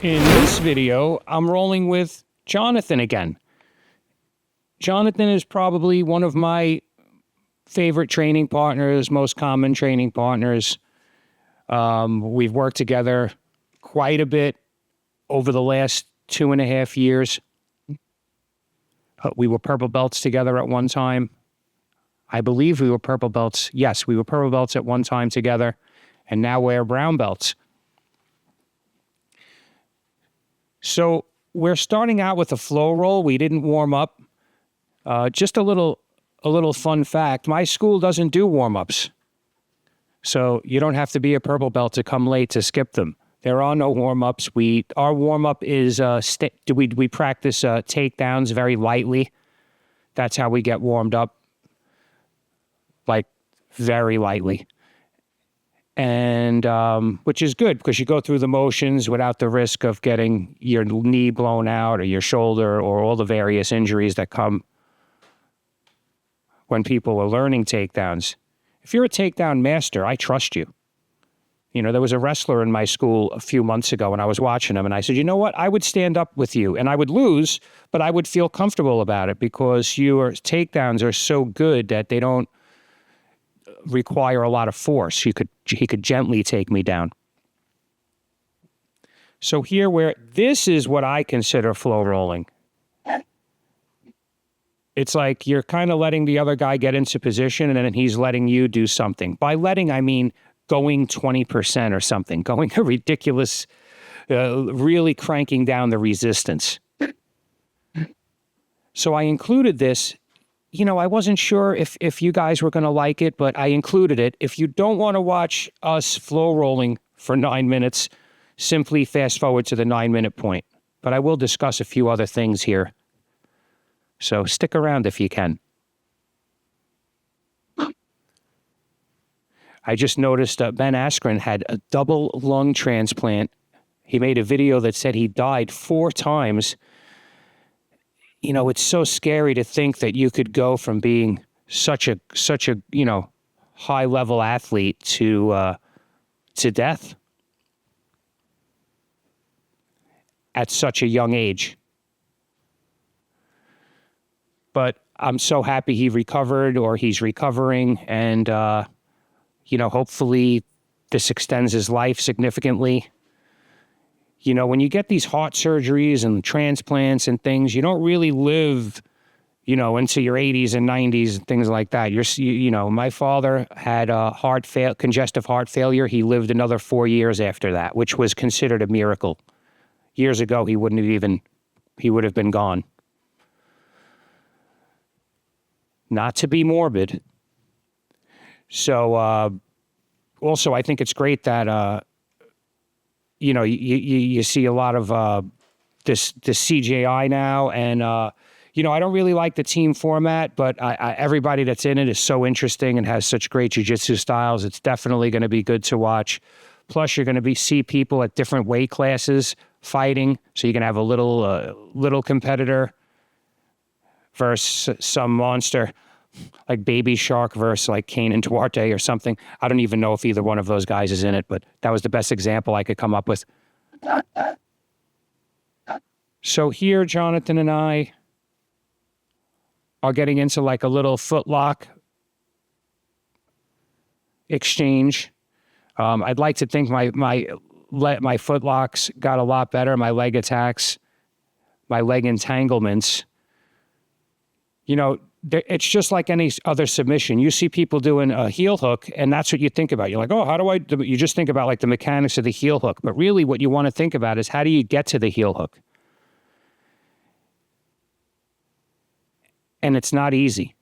In this video, I'm rolling with Jonathan again. Jonathan is probably one of my favorite training partners, most common training partners. We've worked together quite a bit over the last 2.5 years. We were purple belts together at one time. I believe we were purple belts. Yes, we were purple belts at one time together, and now we're brown belts. So we're starting out with a flow roll. We didn't warm up. Just a little fun fact. My school doesn't do warm-ups. So you don't have to be a purple belt to come late to skip them. There are no warm-ups. Our warm-up is, we practice takedowns very lightly. That's how we get warmed up. Like, very lightly. And which is good because you go through the motions without the risk of getting your knee blown out or your shoulder or all the various injuries that come when people are learning takedowns. If you're a takedown master, I trust you. You know, there was a wrestler in my school a few months ago and I was watching him and I said, you know what? I would stand up with you and I would lose, but I would feel comfortable about it because your takedowns are so good that they don't require a lot of force. He could gently take me down. So here this is what I consider flow rolling. It's like you're kind of letting the other guy get into position and then he's letting you do something. By letting, I mean going 20% or something, going a ridiculous, really cranking down the resistance. So I included this. You know, I wasn't sure if you guys were going to like it, but I included it. If you don't want to watch us flow rolling for 9 minutes, simply fast forward to the 9-minute point. But I will discuss a few other things here. So stick around if you can. I just noticed Ben Askren had a double lung transplant. He made a video that said he died 4 times. You know, it's so scary to think that you could go from being such a high level athlete to death at such a young age. But I'm so happy he recovered or he's recovering, and hopefully this extends his life significantly. You know, when you get these heart surgeries and transplants and things, you don't really live, into your 80s and 90s and things like that. My father had congestive heart failure. He lived another 4 years after that, which was considered a miracle. Years ago, he would have been gone. Not to be morbid. So, also, I think it's great that, you see a lot of this CJI now, and I don't really like the team format, but everybody that's in it is so interesting and has such great jiu-jitsu styles. It's definitely going to be good to watch. Plus, you're going to see people at different weight classes fighting, so you can have a little competitor versus some monster like Baby Shark versus like Kane and Duarte or something. I don't even know if either one of those guys is in it, but that was the best example I could come up with. So here, Jonathan and I are getting into like a little footlock exchange. I'd like to think my footlocks got a lot better. My leg attacks, my leg entanglements. It's just like any other submission. You see people doing a heel hook, and that's what you think about. You're like, oh, how do I do? You just think about like the mechanics of the heel hook. But really what you want to think about is how do you get to the heel hook? And it's not easy.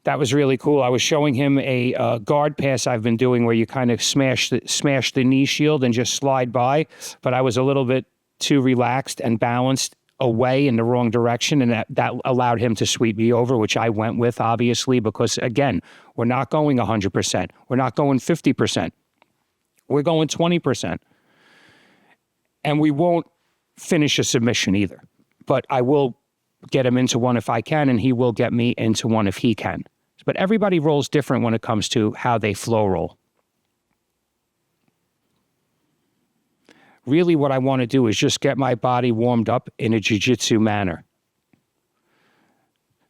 That was really cool. I was showing him a guard pass I've been doing where you kind of smash the knee shield and just slide by. But I was a little bit too relaxed and balanced away in the wrong direction, and that allowed him to sweep me over, which I went with, obviously, because, again, we're not going 100%. We're not going 50%. We're going 20%. And we won't finish a submission either. But I will get him into one if I can, and he will get me into one if he can. But everybody rolls different when it comes to how they flow roll. really what I want to do is just get my body warmed up in a jiu-jitsu manner.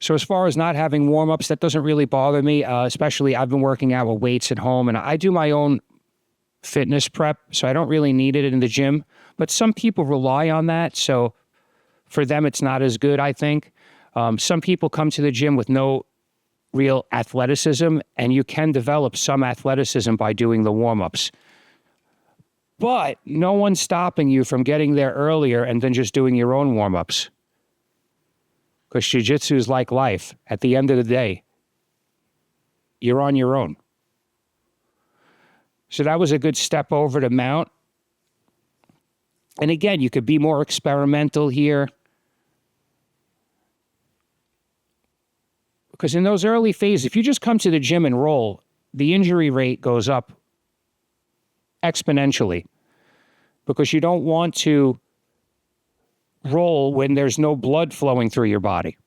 So as far as not having warm-ups, that doesn't really bother me, especially I've been working out with weights at home, and I do my own fitness prep, so I don't really need it in the gym. But some people rely on that, so for them it's not as good, I think. Some people come to the gym with no real athleticism, and you can develop some athleticism by doing the warm-ups. But no one's stopping you from getting there earlier and then just doing your own warm-ups. Because jiu-jitsu is like life. At the end of the day, you're on your own. So that was a good step over to mount. And again, you could be more experimental here. Because in those early phases, if you just come to the gym and roll, the injury rate goes up exponentially. Because you don't want to roll when there's no blood flowing through your body.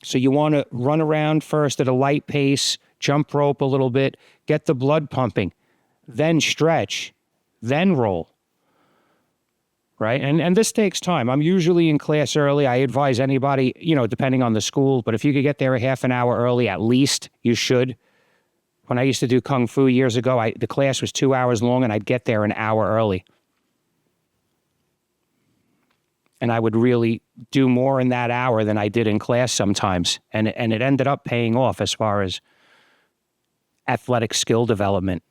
So you want to run around first at a light pace, jump rope a little bit, get the blood pumping, then stretch, then roll. Right? And this takes time. I'm usually in class early. I advise anybody, depending on the school, but if you could get there a half an hour early, at least you should. When I used to do Kung Fu years ago, the class was 2 hours long and I'd get there an hour early. And I would really do more in that hour than I did in class sometimes. And it ended up paying off as far as athletic skill development.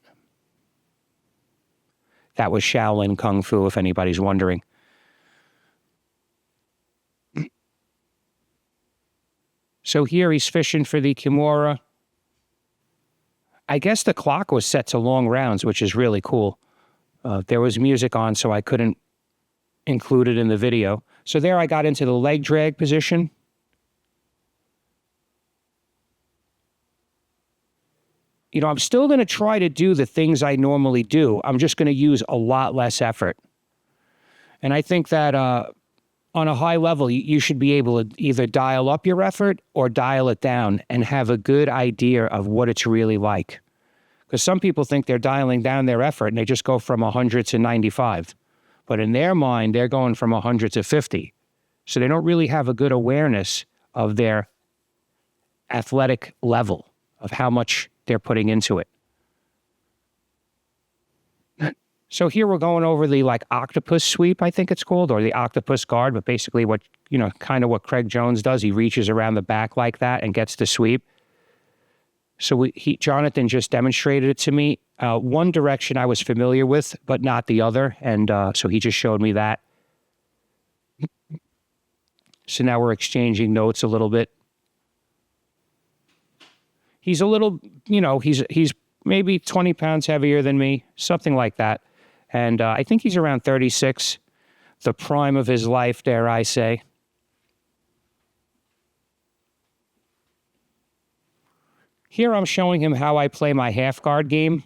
That was Shaolin Kung Fu, if anybody's wondering. So here he's fishing for the Kimura. I guess the clock was set to long rounds, which is really cool. There was music on, so I couldn't include it in the video. So there I got into the leg drag position. I'm still going to try to do the things I normally do. I'm just going to use a lot less effort. And I think that on a high level, you should be able to either dial up your effort or dial it down and have a good idea of what it's really like. Because some people think they're dialing down their effort and they just go from 100 to 95. But in their mind, they're going from 100 to 50. So they don't really have a good awareness of their athletic level, of how much they're putting into it. So here we're going over the octopus sweep, I think it's called, or the octopus guard, but basically kind of what Craig Jones does. He reaches around the back like that and gets the sweep. So Jonathan just demonstrated it to me. One direction I was familiar with, but not the other. And so he just showed me that. So now we're exchanging notes a little bit. He's a little, he's maybe 20 pounds heavier than me, something like that. And I think he's around 36, the prime of his life, dare I say. Here I'm showing him how I play my half guard game.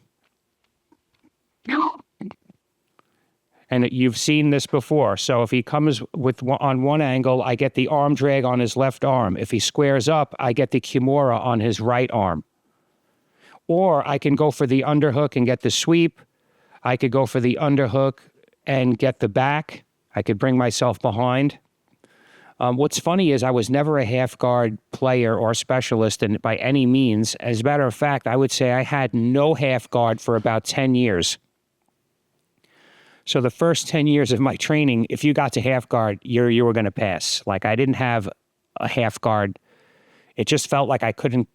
And you've seen this before. So if he comes on one angle, I get the arm drag on his left arm. If he squares up, I get the Kimura on his right arm. Or I can go for the underhook and get the sweep. I could go for the underhook and get the back. I could bring myself behind. What's funny is I was never a half guard player or specialist by any means. As a matter of fact, I would say I had no half guard for about 10 years. So the first 10 years of my training, if you got to half guard, you were going to pass. I didn't have a half guard. It just felt like I couldn't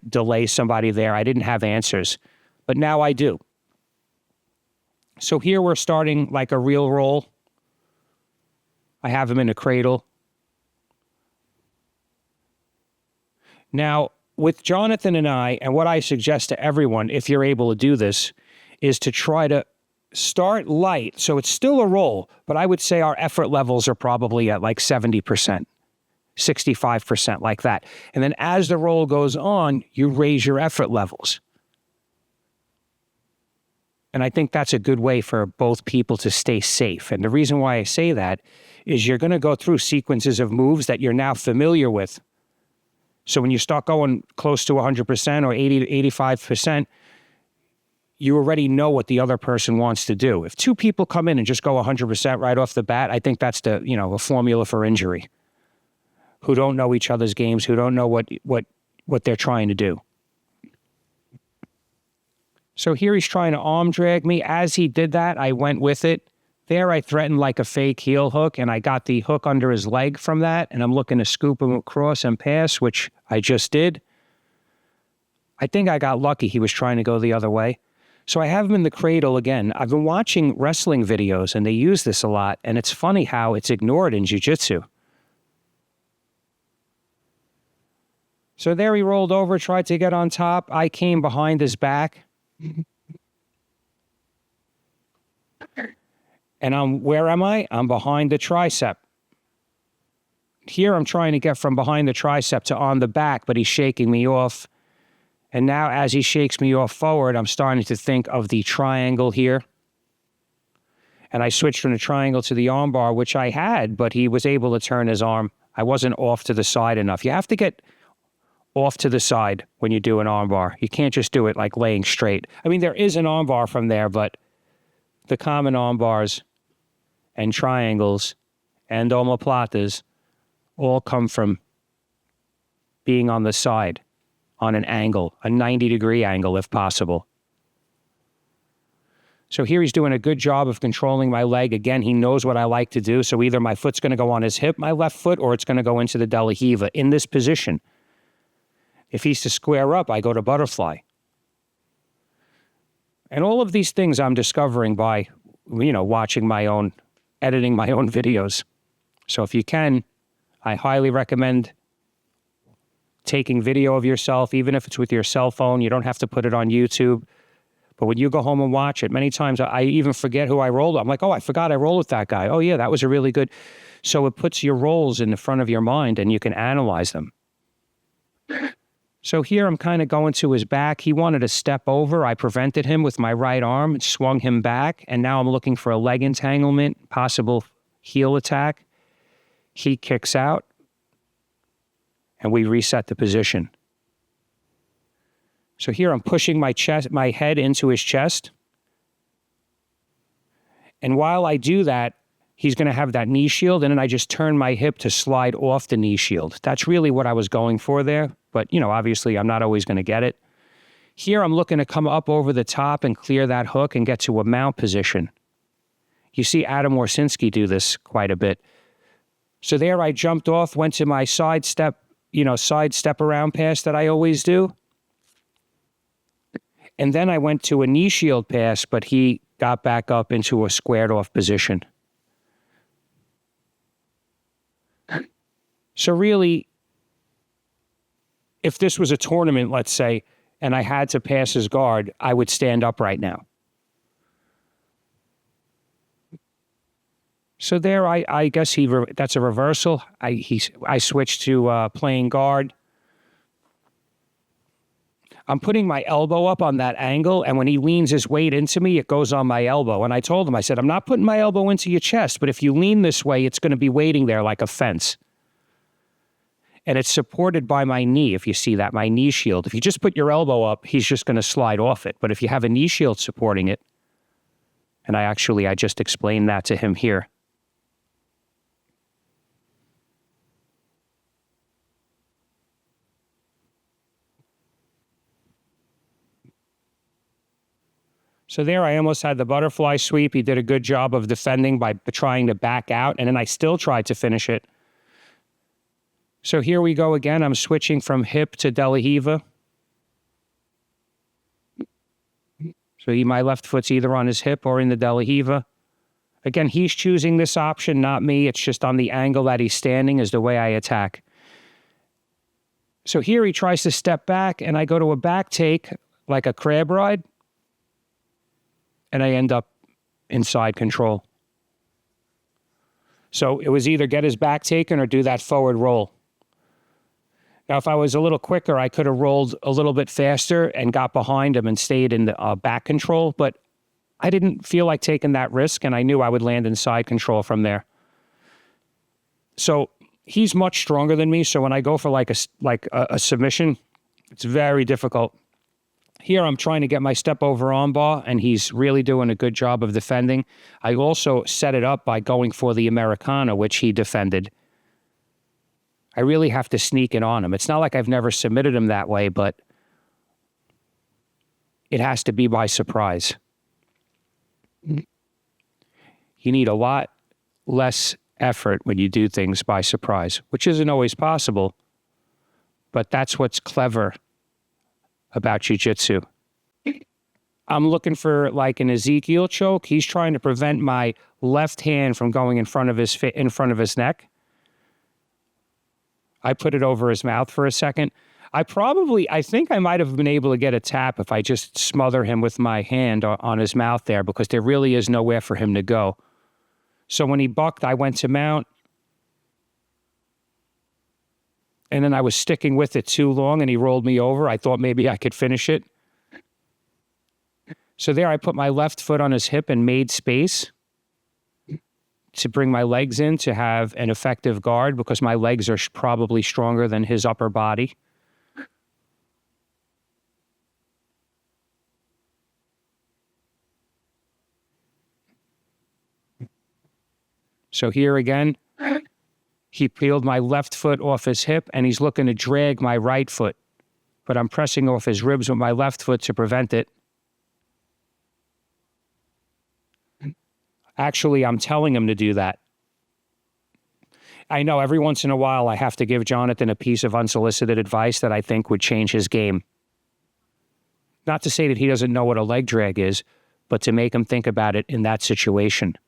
delay somebody there. I didn't have answers. But now I do. So here we're starting like a real roll. I have him in a cradle. Now, with Jonathan and I, and what I suggest to everyone, if you're able to do this, is to try to start light. So it's still a roll, but I would say our effort levels are probably at 70%, 65%, like that. And then as the roll goes on, you raise your effort levels. And I think that's a good way for both people to stay safe. And the reason why I say that is you're going to go through sequences of moves that you're now familiar with. So when you start going close to 100% or 80 to 85%, you already know what the other person wants to do. If two people come in and just go 100% right off the bat, I think that's a formula for injury. Who don't know each other's games, who don't know what they're trying to do. So here he's trying to arm drag me. As he did that, I went with it. There I threatened like a fake heel hook, and I got the hook under his leg from that, and I'm looking to scoop him across and pass, which I just did. I think I got lucky. He was trying to go the other way. So I have him in the cradle again. I've been watching wrestling videos, and they use this a lot, and it's funny how it's ignored in jiu-jitsu. So there he rolled over, tried to get on top. I came behind his back. And where am I? I'm behind the tricep. Here I'm trying to get from behind the tricep to on the back, but he's shaking me off. And now as he shakes me off forward, I'm starting to think of the triangle here. And I switched from the triangle to the arm bar, which I had, but he was able to turn his arm. I wasn't off to the side enough. You have to get off to the side when you do an arm bar. You can't just do it like laying straight. I mean, there is an arm bar from there, but the common arm bars and triangles and omoplatas all come from being on the side, on an angle, a 90-degree angle if possible. So here he's doing a good job of controlling my leg. Again, he knows what I like to do, so either my foot's going to go on his hip, my left foot, or it's going to go into the De La Riva in this position. If he's to square up, I go to butterfly. And all of these things I'm discovering by, watching editing my own videos. So if you can, I highly recommend taking video of yourself, even if it's with your cell phone. You don't have to put it on YouTube. But when you go home and watch it, many times I even forget who I rolled. I'm like, oh, I forgot I rolled with that guy. Oh, yeah, that was a really good. So it puts your rolls in the front of your mind and you can analyze them. So here I'm kind of going to his back. He wanted to step over. I prevented him with my right arm and swung him back. And now I'm looking for a leg entanglement, possible heel attack. He kicks out. And we reset the position. So here I'm pushing my head into his chest. And while I do that, he's going to have that knee shield, and then I just turn my hip to slide off the knee shield. That's really what I was going for there. But, obviously I'm not always going to get it. Here I'm looking to come up over the top and clear that hook and get to a mount position. You see Adam Warsinski do this quite a bit. So there I jumped off, went to my side step around pass that I always do. And then I went to a knee shield pass, but he got back up into a squared off position. So really, if this was a tournament, let's say, and I had to pass his guard, I would stand up right now. So there, I guess that's a reversal. I switched to playing guard. I'm putting my elbow up on that angle, and when he leans his weight into me, it goes on my elbow. And I told him, I said, I'm not putting my elbow into your chest, but if you lean this way, it's going to be waiting there like a fence. And it's supported by my knee, if you see that, my knee shield. If you just put your elbow up, he's just going to slide off it. But if you have a knee shield supporting it, and I just explained that to him here. So there I almost had the butterfly sweep. He did a good job of defending by trying to back out, and then I still tried to finish it. So here we go again. I'm switching from hip to De La Riva. So my left foot's either on his hip or in the De La Riva. Again, he's choosing this option, not me. It's just on the angle that he's standing is the way I attack. So here he tries to step back, and I go to a back take like a crab ride. And I end up inside control. So it was either get his back taken or do that forward roll. Now, if I was a little quicker, I could have rolled a little bit faster and got behind him and stayed in the back control, but I didn't feel like taking that risk, and I knew I would land in side control from there. So he's much stronger than me, so when I go for like a submission, it's very difficult. Here I'm trying to get my step over armbar, and he's really doing a good job of defending. I also set it up by going for the Americana, which he defended. I really have to sneak it on him. It's not like I've never submitted him that way, but it has to be by surprise. You need a lot less effort when you do things by surprise, which isn't always possible, but that's what's clever about jiu-jitsu. I'm looking for like an Ezekiel choke. He's trying to prevent my left hand from going in front of his neck. I put it over his mouth for a second. I think I might have been able to get a tap if I just smother him with my hand on his mouth there, because there really is nowhere for him to go. So when he bucked, I went to mount, and then I was sticking with it too long, and he rolled me over. I thought maybe I could finish it. So there I put my left foot on his hip and made space to bring my legs in to have an effective guard, because my legs are probably stronger than his upper body. So here again, he peeled my left foot off his hip, and he's looking to drag my right foot, but I'm pressing off his ribs with my left foot to prevent it. Actually, I'm telling him to do that. I know every once in a while I have to give Jonathan a piece of unsolicited advice that I think would change his game. Not to say that he doesn't know what a leg drag is, but to make him think about it in that situation.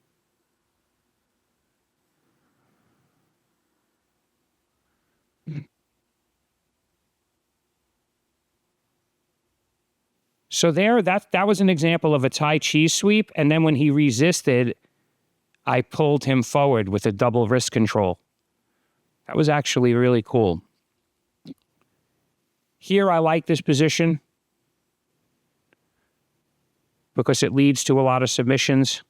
So there, that was an example of a Tai Chi sweep, and then when he resisted, I pulled him forward with a double wrist control. That was actually really cool. Here, I like this position because it leads to a lot of submissions.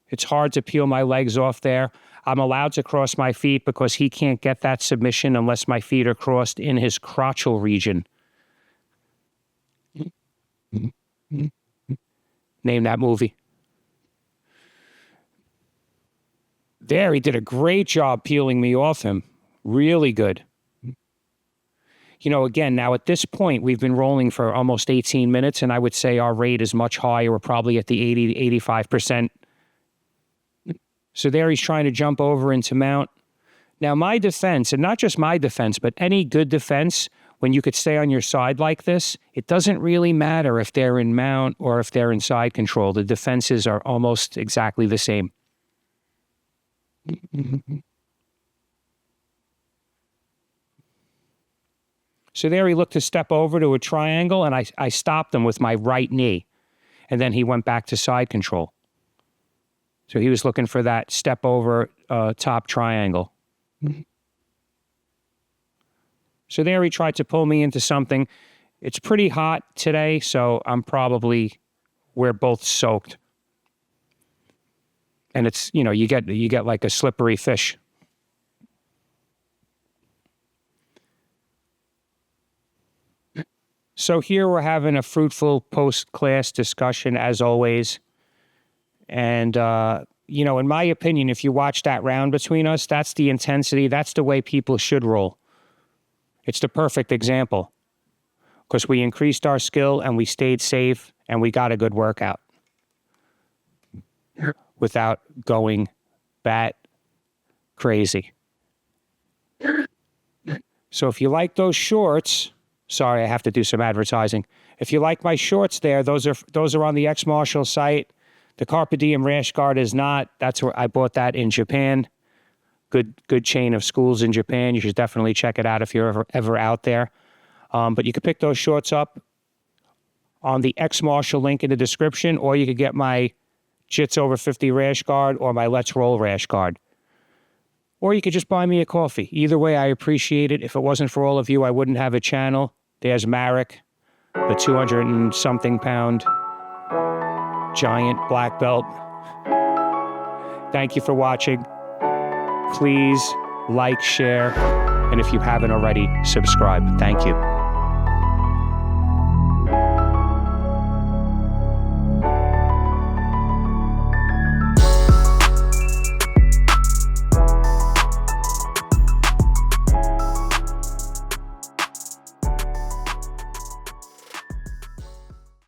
It's hard to peel my legs off there. I'm allowed to cross my feet because he can't get that submission unless my feet are crossed in his crotchal region. Name that movie. There, he did a great job peeling me off him. Really good. You know, again, now at this point, we've been rolling for almost 18 minutes, and I would say our rate is much higher. We're probably at the 80 to 85%. So there he's trying to jump over into mount. Now, my defense, and not just my defense, but any good defense, when you could stay on your side like this, it doesn't really matter if they're in mount or if they're in side control. The defenses are almost exactly the same. So there he looked to step over to a triangle, and I stopped him with my right knee. And then he went back to side control. So he was looking for that step over top triangle. So there he tried to pull me into something. It's pretty hot today, so we're both soaked. And it's, you know, you get like a slippery fish. So here we're having a fruitful post-class discussion, as always. And, you know, in my opinion, if you watch that round between us, that's the intensity. That's the way people should roll. It's the perfect example because we increased our skill and we stayed safe and we got a good workout without going bat crazy. So if you like those shorts, sorry, I have to do some advertising. If you like my shorts there, those are on the Ex-Marshall site. The Carpe Diem rash guard is not. That's where I bought that in Japan. Good chain of schools in Japan. You should definitely check it out if you're ever out there. But you can pick those shorts up on the Ex-Marshall link in the description, or you could get my Jits over 50 rash guard or my Let's Roll rash guard. Or you could just buy me a coffee. Either way, I appreciate it. If it wasn't for all of you, I wouldn't have a channel. There's Marek, the 200 and something pound giant black belt. Thank you for watching. please like, share, and if you haven't already, subscribe. Thank you.